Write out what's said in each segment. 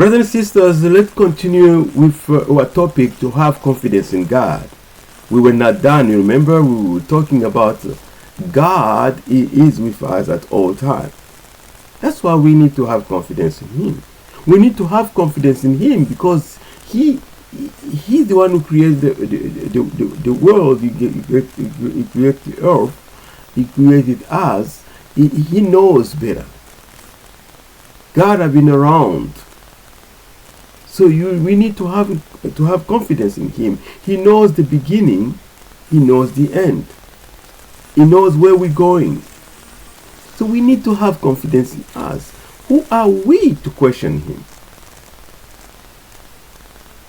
Brothers and sisters, let's continue with our topic to have confidence in God. We were not done. You remember we were talking about God is with us at all times. That's why we need to have confidence in Him. We need to have confidence in Him because He's the one who created the world. He created the earth. He created us. He knows better. God has been around. So we need to have confidence in Him. He knows the beginning. He knows the end. He knows where we're going. So we need to have confidence in us. Who are we to question Him?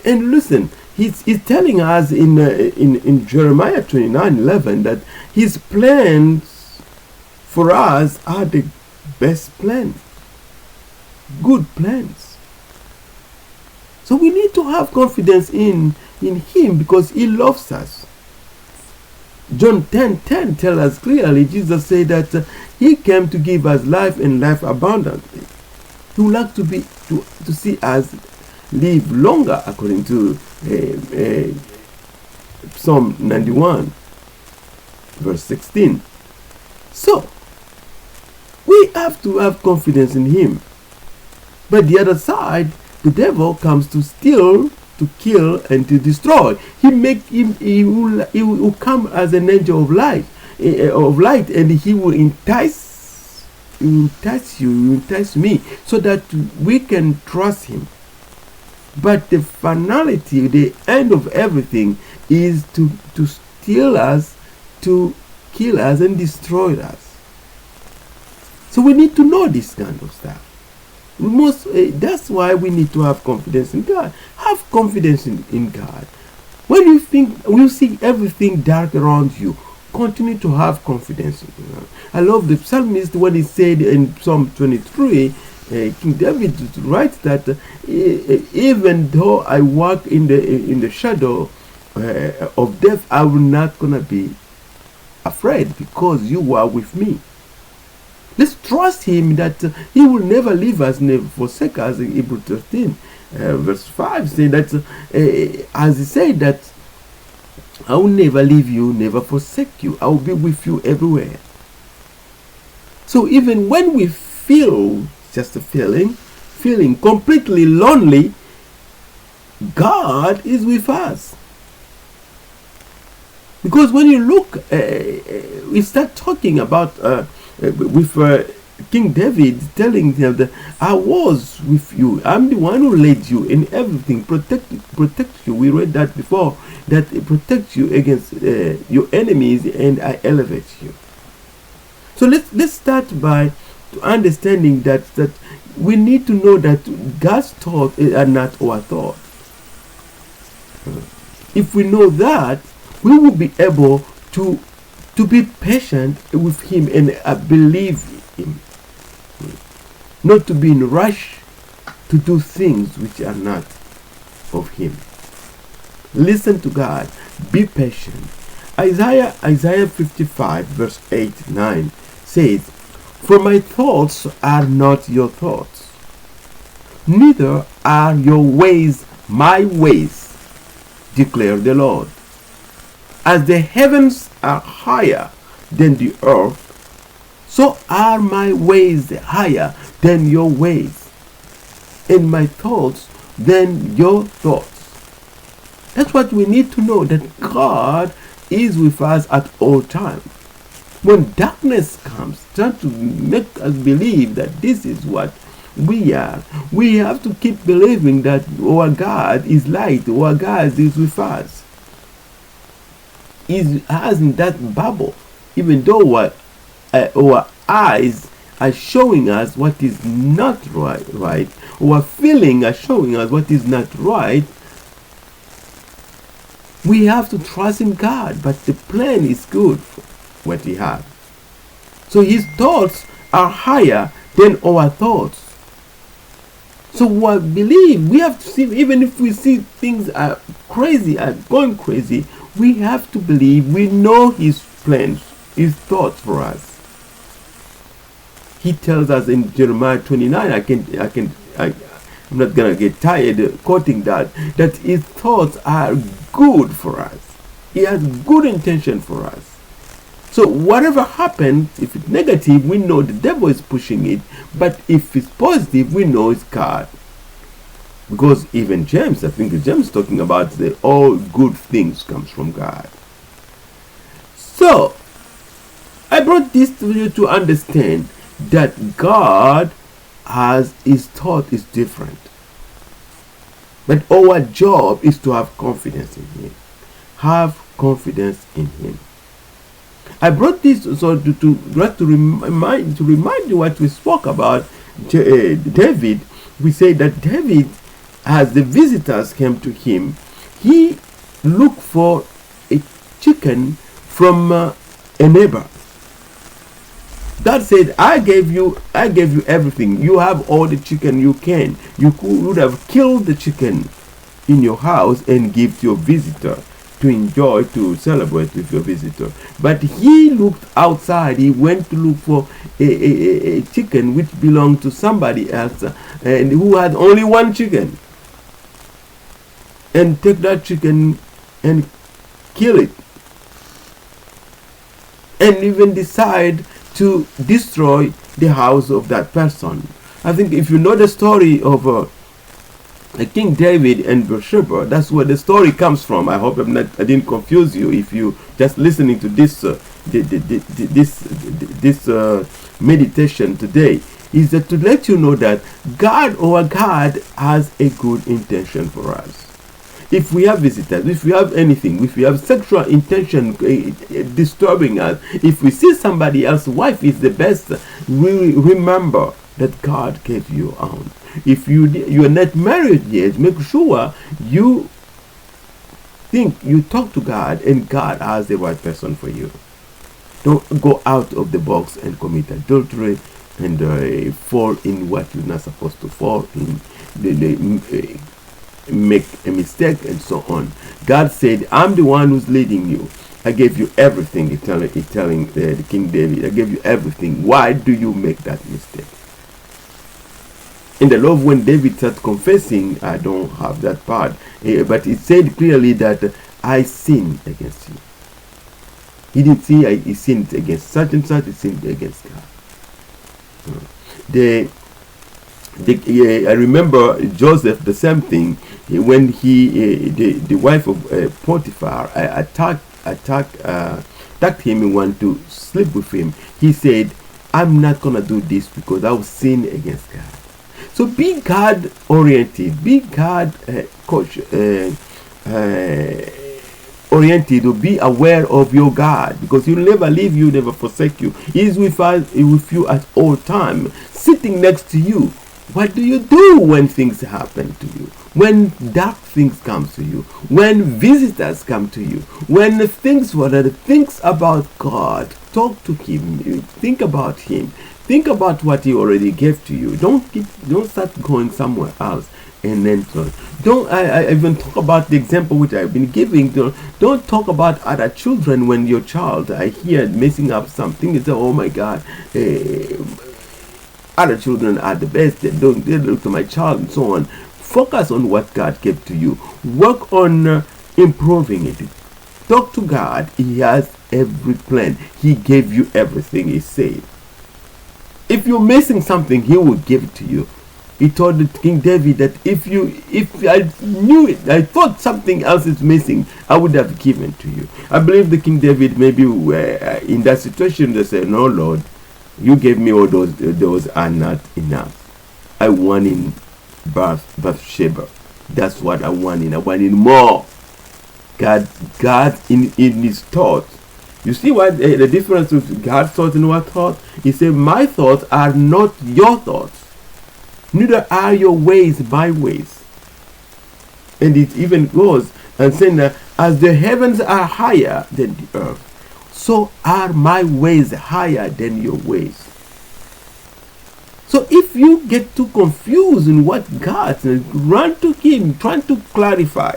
And listen, He's telling us in Jeremiah 29:11 that His plans for us are the best plans. Good plans. So we need to have confidence in Him because He loves us. John 10:10 tells us clearly, Jesus said that He came to give us life and life abundantly. He would like to see us live longer, according to Psalm 91, verse 16. So, we have to have confidence in Him. But the other side, the devil comes to steal, to kill, and to destroy. He will come as an angel of light, and he will entice you, entice me, so that we can trust him. But the finality, the end of everything, is to steal us, to kill us, and destroy us. So we need to know this kind of stuff. That's why we need to have confidence in God. Have confidence in God. When you see everything dark around you, continue to have confidence in God. I love the psalmist when he said in Psalm 23, King David writes that even though I walk in the shadow of death, I will not gonna be afraid because you are with me. Let's trust him that he will never leave us, never forsake us. In Hebrews 13, verse 5, saying that, as he said that, I will never leave you, never forsake you. I will be with you everywhere. So even when we feel just a feeling completely lonely, God is with us. Because when you look, we start talking about with King David telling him that I was with you. I'm the one who led you in everything, protect you. We read that before, that it protects you against your enemies, and I elevate you. So let's start by understanding that we need to know that God's thoughts are not our thoughts. If we know that, we will be able to be patient with him and believe him. Not to be in a rush to do things which are not of him. Listen to God. Be patient. Isaiah 55 verse 8-9 says, For my thoughts are not your thoughts, neither are your ways my ways, declare the Lord. As the heavens are higher than the earth, so are my ways higher than your ways, and my thoughts than your thoughts. That's what we need to know, that God is with us at all times. When darkness comes, trying to make us believe that this is what we are, we have to keep believing that our God is light, our God is with us. Is as in that bubble, even though our eyes are showing us what is not right, our feeling are showing us what is not right, we have to trust in God. But the plan is good for what He has. So His thoughts are higher than our thoughts. So we believe, we have to see, even if we see things are crazy, are going crazy, we have to believe we know His plans, His thoughts for us. He tells us in Jeremiah 29, I'm not gonna get tired quoting that his thoughts are good for us. He has good intention for us. So whatever happens, if it's negative, we know the devil is pushing it. But if it's positive, we know it's God. Because even James, I think James is talking about the all good things comes from God. So I brought this to you to understand that God has his thought is different. But our job is to have confidence in him. Have confidence in him. I brought this so to remind you what we spoke about David. We say that David, as the visitors came to him, he looked for a chicken from a neighbor. God said, I gave you everything. You have all the chicken you can. You would have killed the chicken in your house and give to your visitor to enjoy, to celebrate with your visitor. But he looked outside. He went to look for a chicken which belonged to somebody else and who had only one chicken. And take that chicken and kill it. And even decide to destroy the house of that person. I think if you know the story of King David and Bathsheba, that's where the story comes from. I hope I didn't confuse you if you just listening to this meditation today. Is that to let you know that our God has a good intention for us. If we have visitors, if we have anything, if we have sexual intention disturbing us, if we see somebody else's wife is the best, we remember that God gave you own. If you are not married yet, make sure you talk to God, and God has the right person for you. Don't go out of the box and commit adultery and fall in what you're not supposed to fall in. Make a mistake and so on. God said, I'm the one who's leading you. I gave you everything. He's telling the King David, I gave you everything. Why do you make that mistake? In the love, when David started confessing, I don't have that part, but it said clearly that I sinned against you. He didn't say he sinned against such and such, he sinned against God. I remember Joseph, the same thing, when the wife of Potiphar attacked him and wanted to sleep with him. He said, I'm not going to do this because I will sin against God. So be God oriented, be God oriented, or be aware of your God, because He'll never leave you, never forsake you. He is with you at all time, sitting next to you. What do you do when things happen to you? When dark things come to you? When visitors come to you? When the things about God, talk to Him. Think about Him. Think about what He already gave to you. Don't start going somewhere else. And then I even talk about the example which I've been giving. Don't talk about other children when your child I hear messing up something. You say, oh my God. Other children are the best. They look to my child and so on. Focus on what God gave to you. Work on improving it. Talk to God. He has every plan. He gave you everything. He said. If you're missing something, He will give it to you. He told King David that if I knew it, I thought something else is missing, I would have given to you. I believe the King David maybe in that situation they said, no Lord, you gave me all those are not enough. I want in Bathsheba. That's what I want in. I want in more. God in His thoughts. You see what the difference with God's thoughts and our thoughts? He said, my thoughts are not your thoughts. Neither are your ways my ways. And it even goes and saying that as the heavens are higher than the earth, so are my ways higher than your ways. So if you get too confused in what God says, run to Him, trying to clarify.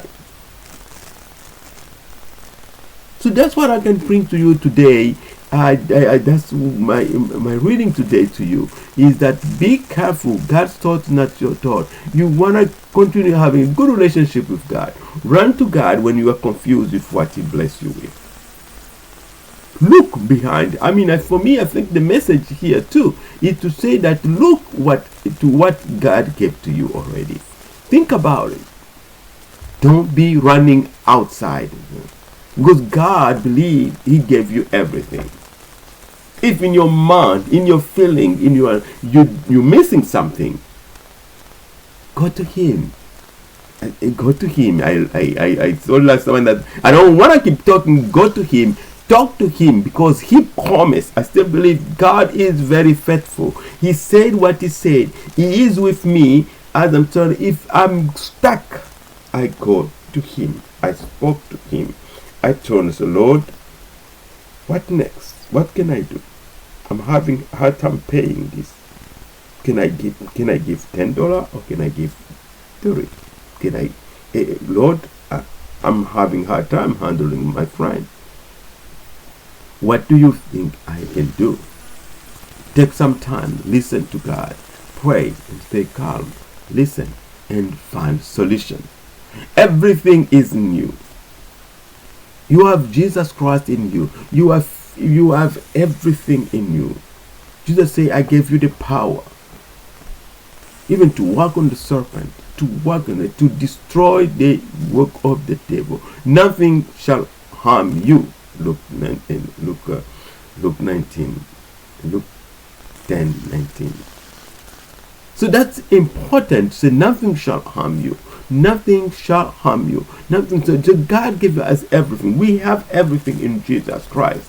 So that's what I can bring to you today. that's my reading today to you, is that be careful. God's thought, not your thought. You want to continue having a good relationship with God. Run to God when you are confused with what He blessed you with. Look behind. For me, I think the message here too is to say that look what God gave to you already. Think about it. Don't be running outside, because God believed He gave you everything. If in your mind, in your feeling, you're missing something, go to Him. Go to Him. I told last time that I don't want to keep talking. Go to Him. Talk to Him, because He promised. I still believe God is very faithful. He said what He said. He is with me as I'm telling. If I'm stuck, I go to Him. I spoke to Him. I told the Lord, what next? What can I do? I'm having a hard time paying this. Can I give $10 or can I give $30? Lord, I'm having a hard time handling my friend. What do you think I can do? Take some time, listen to God, pray and stay calm, listen and find solution. Everything is new. You have Jesus Christ in you. You have everything in you. Jesus said, I gave you the power even to walk on the serpent, to walk on it, to destroy the work of the devil. Nothing shall harm you. Luke 10:19. So that's important. So nothing shall harm you. Nothing shall harm you. Nothing. So God gave us everything. We have everything in Jesus Christ.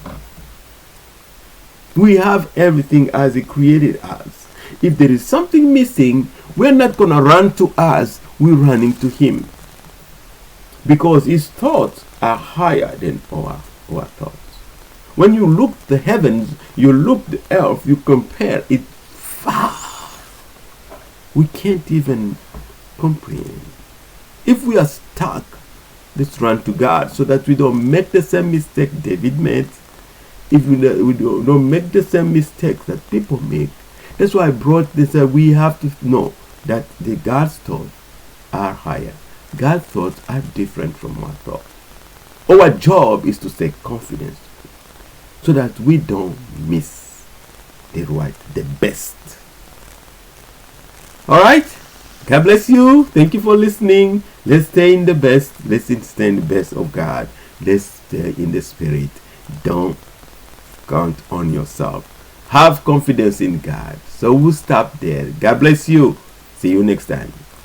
We have everything as He created us. If there is something missing, we're not going to run to us. We're running to Him. Because His thoughts are higher than our thoughts. When you look the heavens, you look the earth, you compare it far. We can't even comprehend. If we are stuck, let's run to God so that we don't make the same mistake David made. If we don't make the same mistakes that people make. That's why I brought this. We have to know that the God's thoughts are higher. God's thoughts are different from our thoughts. Our job is to stay confident so that we don't miss the best. Alright? God bless you. Thank you for listening. Let's stay in the best. Let's stay in the best of God. Let's stay in the Spirit. Don't count on yourself. Have confidence in God. So we'll stop there. God bless you. See you next time.